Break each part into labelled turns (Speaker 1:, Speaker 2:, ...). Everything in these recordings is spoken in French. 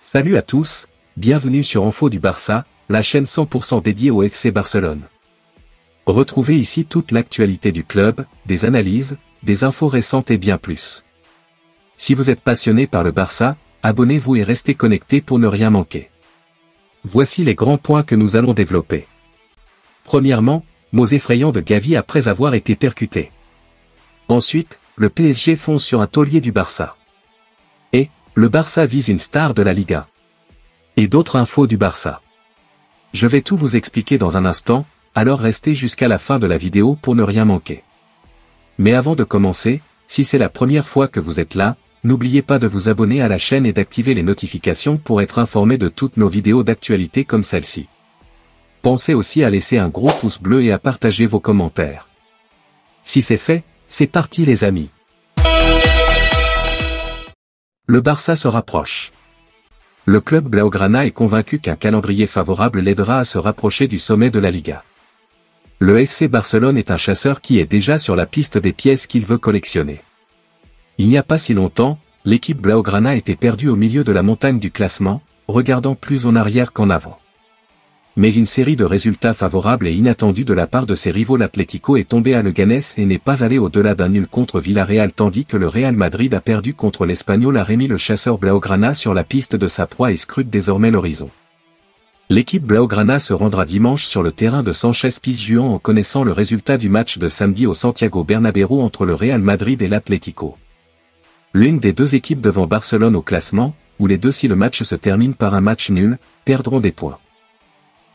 Speaker 1: Salut à tous, bienvenue sur Info du Barça, la chaîne 100% dédiée au FC Barcelone. Retrouvez ici toute l'actualité du club, des analyses, des infos récentes et bien plus. Si vous êtes passionné par le Barça, abonnez-vous et restez connectés pour ne rien manquer. Voici les grands points que nous allons développer. Premièrement, mots effrayants de Gavi après avoir été percuté. Ensuite, le PSG fonce sur un taulier du Barça. Et, le Barça vise une star de la Liga. Et d'autres infos du Barça. Je vais tout vous expliquer dans un instant, alors restez jusqu'à la fin de la vidéo pour ne rien manquer. Mais avant de commencer, si c'est la première fois que vous êtes là, n'oubliez pas de vous abonner à la chaîne et d'activer les notifications pour être informé de toutes nos vidéos d'actualité comme celle-ci. Pensez aussi à laisser un gros pouce bleu et à partager vos commentaires. Si c'est fait, c'est parti les amis. Le Barça se rapproche. Le club blaugrana est convaincu qu'un calendrier favorable l'aidera à se rapprocher du sommet de la Liga. Le FC Barcelone est un chasseur qui est déjà sur la piste des pièces qu'il veut collectionner. Il n'y a pas si longtemps, l'équipe blaugrana était perdue au milieu de la montagne du classement, regardant plus en arrière qu'en avant. Mais une série de résultats favorables et inattendus de la part de ses rivaux l'Atlético est tombé à Leganés et n'est pas allé au-delà d'un nul contre Villarreal tandis que le Real Madrid a perdu contre l'Espagnol a remis le chasseur blaugrana sur la piste de sa proie et scrute désormais l'horizon. L'équipe blaugrana se rendra dimanche sur le terrain de Sánchez-Pizjuán en connaissant le résultat du match de samedi au Santiago Bernabéu entre le Real Madrid et l'Atlético. L'une des deux équipes devant Barcelone au classement, ou les deux si le match se termine par un match nul, perdront des points.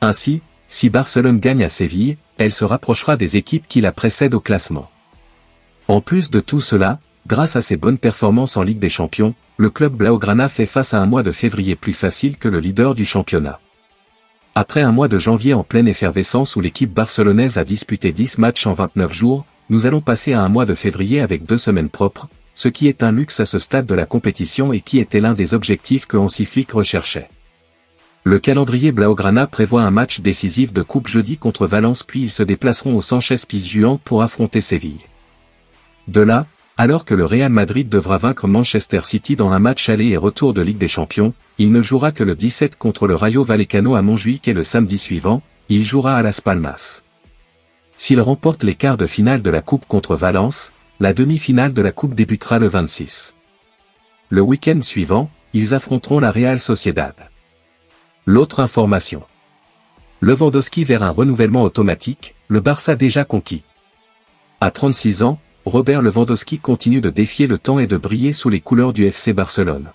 Speaker 1: Ainsi, si Barcelone gagne à Séville, elle se rapprochera des équipes qui la précèdent au classement. En plus de tout cela, grâce à ses bonnes performances en Ligue des Champions, le club blaugrana fait face à un mois de février plus facile que le leader du championnat. Après un mois de janvier en pleine effervescence où l'équipe barcelonaise a disputé 10 matchs en 29 jours, nous allons passer à un mois de février avec 2 semaines propres, ce qui est un luxe à ce stade de la compétition et qui était l'un des objectifs que Hansi Flick recherchait. Le calendrier blaugrana prévoit un match décisif de coupe jeudi contre Valence puis ils se déplaceront au Sánchez-Pizjuán pour affronter Séville. De là, alors que le Real Madrid devra vaincre Manchester City dans un match aller et retour de Ligue des Champions, il ne jouera que le 17 contre le Rayo Vallecano à Montjuïc et le samedi suivant, il jouera à Las Palmas. S'il remporte les quarts de finale de la coupe contre Valence, la demi-finale de la coupe débutera le 26. Le week-end suivant, ils affronteront la Real Sociedad. L'autre information. Lewandowski vers un renouvellement automatique, le Barça déjà conquis. À 36 ans, Robert Lewandowski continue de défier le temps et de briller sous les couleurs du FC Barcelone.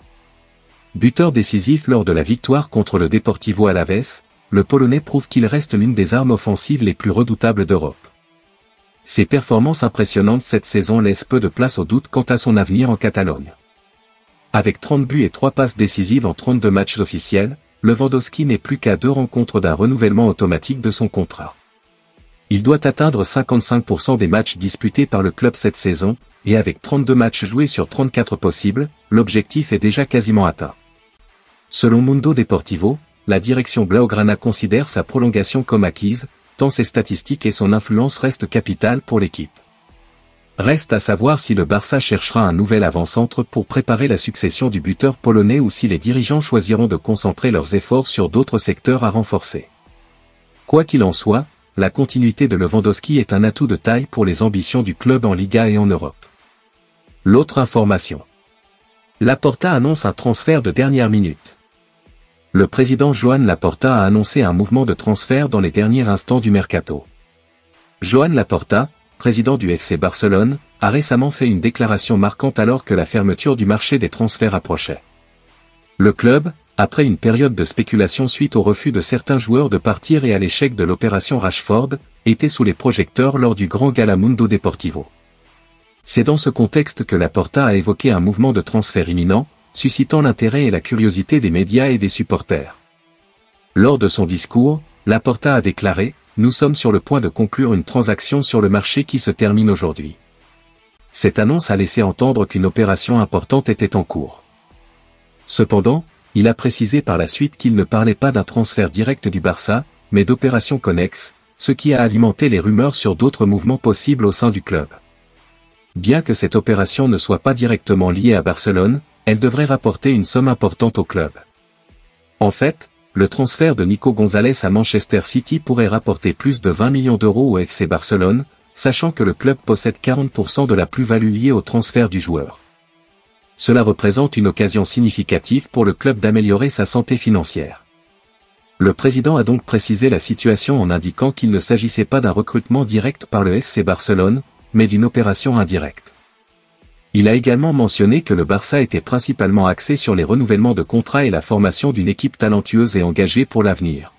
Speaker 1: Buteur décisif lors de la victoire contre le Deportivo Alavés, le Polonais prouve qu'il reste l'une des armes offensives les plus redoutables d'Europe. Ses performances impressionnantes cette saison laissent peu de place au doute quant à son avenir en Catalogne. Avec 30 buts et 3 passes décisives en 32 matchs officiels, Lewandowski n'est plus qu'à 2 rencontres d'un renouvellement automatique de son contrat. Il doit atteindre 55% des matchs disputés par le club cette saison, et avec 32 matchs joués sur 34 possibles, l'objectif est déjà quasiment atteint. Selon Mundo Deportivo, la direction blaugrana considère sa prolongation comme acquise, tant ses statistiques et son influence restent capitales pour l'équipe. Reste à savoir si le Barça cherchera un nouvel avant-centre pour préparer la succession du buteur polonais ou si les dirigeants choisiront de concentrer leurs efforts sur d'autres secteurs à renforcer. Quoi qu'il en soit, la continuité de Lewandowski est un atout de taille pour les ambitions du club en Liga et en Europe. L'autre information. Laporta annonce un transfert de dernière minute. Le président Joan Laporta a annoncé un mouvement de transfert dans les derniers instants du mercato. Joan Laporta, président du FC Barcelone, a récemment fait une déclaration marquante alors que la fermeture du marché des transferts approchait. Le club, après une période de spéculation suite au refus de certains joueurs de partir et à l'échec de l'opération Rashford, était sous les projecteurs lors du grand gala Mundo Deportivo. C'est dans ce contexte que Laporta a évoqué un mouvement de transfert imminent, suscitant l'intérêt et la curiosité des médias et des supporters. Lors de son discours, Laporta a déclaré: nous sommes sur le point de conclure une transaction sur le marché qui se termine aujourd'hui. Cette annonce a laissé entendre qu'une opération importante était en cours. Cependant, il a précisé par la suite qu'il ne parlait pas d'un transfert direct du Barça, mais d'opérations connexes, ce qui a alimenté les rumeurs sur d'autres mouvements possibles au sein du club. Bien que cette opération ne soit pas directement liée à Barcelone, elle devrait rapporter une somme importante au club. En fait, le transfert de Nico Gonzalez à Manchester City pourrait rapporter plus de 20 millions d'euros au FC Barcelone, sachant que le club possède 40% de la plus-value liée au transfert du joueur. Cela représente une occasion significative pour le club d'améliorer sa santé financière. Le président a donc précisé la situation en indiquant qu'il ne s'agissait pas d'un recrutement direct par le FC Barcelone, mais d'une opération indirecte. Il a également mentionné que le Barça était principalement axé sur les renouvellements de contrats et la formation d'une équipe talentueuse et engagée pour l'avenir.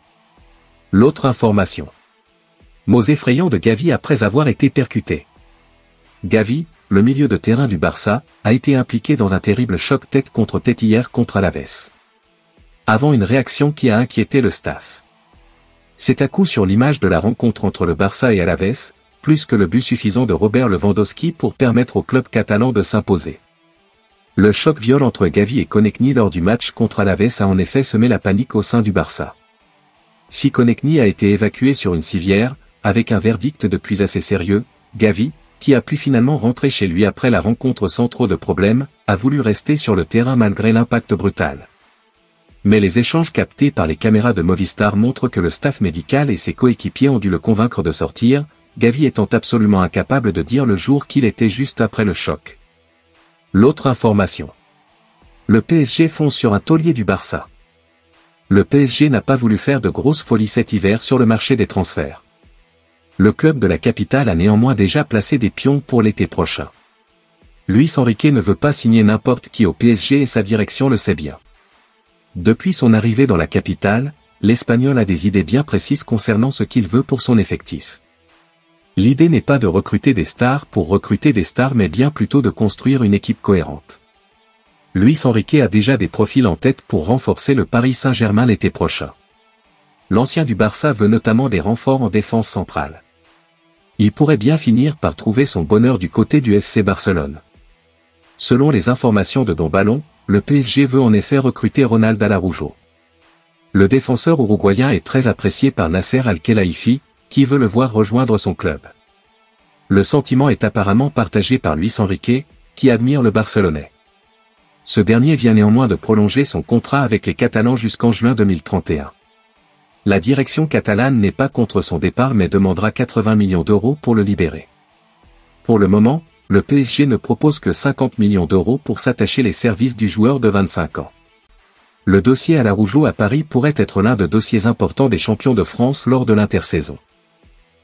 Speaker 1: L'autre information. Mots effrayants de Gavi après avoir été percuté. Gavi, le milieu de terrain du Barça, a été impliqué dans un terrible choc tête contre tête hier contre Alaves. Avant une réaction qui a inquiété le staff. C'est à coup sur l'image de la rencontre entre le Barça et Alaves, plus que le but suffisant de Robert Lewandowski pour permettre au club catalan de s'imposer. Le choc viol entre Gavi et Konechny lors du match contre Alaves a en effet semé la panique au sein du Barça. Si Konechny a été évacué sur une civière, avec un verdict depuis assez sérieux, Gavi, qui a pu finalement rentrer chez lui après la rencontre sans trop de problèmes, a voulu rester sur le terrain malgré l'impact brutal. Mais les échanges captés par les caméras de Movistar montrent que le staff médical et ses coéquipiers ont dû le convaincre de sortir, Gavi étant absolument incapable de dire le jour qu'il était juste après le choc. L'autre information. Le PSG fonce sur un taulier du Barça. Le PSG n'a pas voulu faire de grosses folies cet hiver sur le marché des transferts. Le club de la capitale a néanmoins déjà placé des pions pour l'été prochain. Luis Enrique ne veut pas signer n'importe qui au PSG et sa direction le sait bien. Depuis son arrivée dans la capitale, l'Espagnol a des idées bien précises concernant ce qu'il veut pour son effectif. L'idée n'est pas de recruter des stars pour recruter des stars mais bien plutôt de construire une équipe cohérente. Luis Enrique a déjà des profils en tête pour renforcer le Paris Saint-Germain l'été prochain. L'ancien du Barça veut notamment des renforts en défense centrale. Il pourrait bien finir par trouver son bonheur du côté du FC Barcelone. Selon les informations de Don Ballon, le PSG veut en effet recruter Ronald Araujo. Le défenseur uruguayen est très apprécié par Nasser Al-Khelaifi, qui veut le voir rejoindre son club. Le sentiment est apparemment partagé par Luis Enrique, qui admire le Barcelonais. Ce dernier vient néanmoins de prolonger son contrat avec les Catalans jusqu'en juin 2031. La direction catalane n'est pas contre son départ mais demandera 80 millions d'euros pour le libérer. Pour le moment, le PSG ne propose que 50 millions d'euros pour s'attacher les services du joueur de 25 ans. Le dossier Araujo à Paris pourrait être l'un des dossiers importants des champions de France lors de l'intersaison.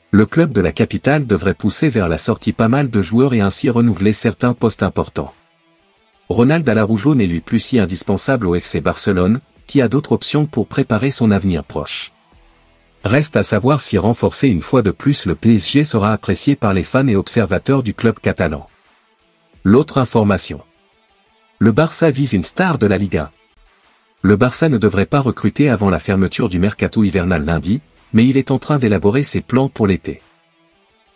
Speaker 1: Le club de la capitale devrait pousser vers la sortie pas mal de joueurs et ainsi renouveler certains postes importants. Ronald Araujo n'est lui plus si indispensable au FC Barcelone, qui a d'autres options pour préparer son avenir proche. Reste à savoir si renforcer une fois de plus le PSG sera apprécié par les fans et observateurs du club catalan. L'autre information. Le Barça vise une star de la Liga. Le Barça ne devrait pas recruter avant la fermeture du mercato hivernal lundi, mais il est en train d'élaborer ses plans pour l'été.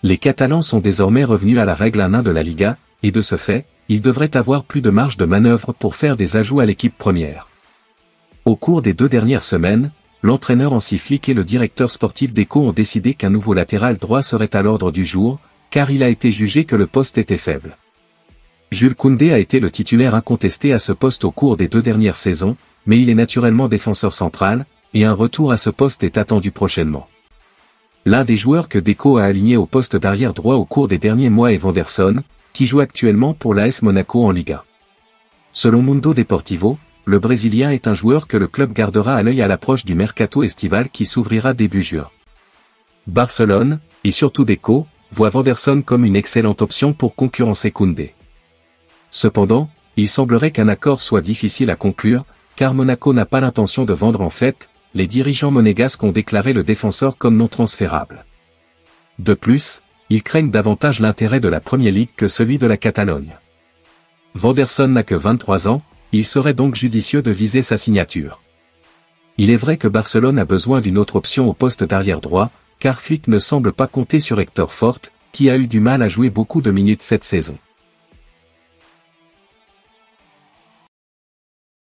Speaker 1: Les Catalans sont désormais revenus à la règle 1 de la Liga, et de ce fait, ils devraient avoir plus de marge de manœuvre pour faire des ajouts à l'équipe première. Au cours des 2 dernières semaines, l'entraîneur Hansi Flick et le directeur sportif d'Eco ont décidé qu'un nouveau latéral droit serait à l'ordre du jour, car il a été jugé que le poste était faible. Jules Koundé a été le titulaire incontesté à ce poste au cours des 2 dernières saisons, mais il est naturellement défenseur central, et un retour à ce poste est attendu prochainement. L'un des joueurs que Deco a aligné au poste d'arrière droit au cours des derniers mois est Vanderson, qui joue actuellement pour l'AS Monaco en Liga. Selon Mundo Deportivo, le Brésilien est un joueur que le club gardera à l'œil à l'approche du mercato estival qui s'ouvrira début juin. Barcelone, et surtout Deco, voit Vanderson comme une excellente option pour concurrencer Koundé. Cependant, il semblerait qu'un accord soit difficile à conclure, car Monaco n'a pas l'intention de vendre en fait, les dirigeants monégasques ont déclaré le défenseur comme non transférable. De plus, ils craignent davantage l'intérêt de la Premier League que celui de la Catalogne. Vanderson n'a que 23 ans, il serait donc judicieux de viser sa signature. Il est vrai que Barcelone a besoin d'une autre option au poste d'arrière droit, car Flick ne semble pas compter sur Hector Fort, qui a eu du mal à jouer beaucoup de minutes cette saison.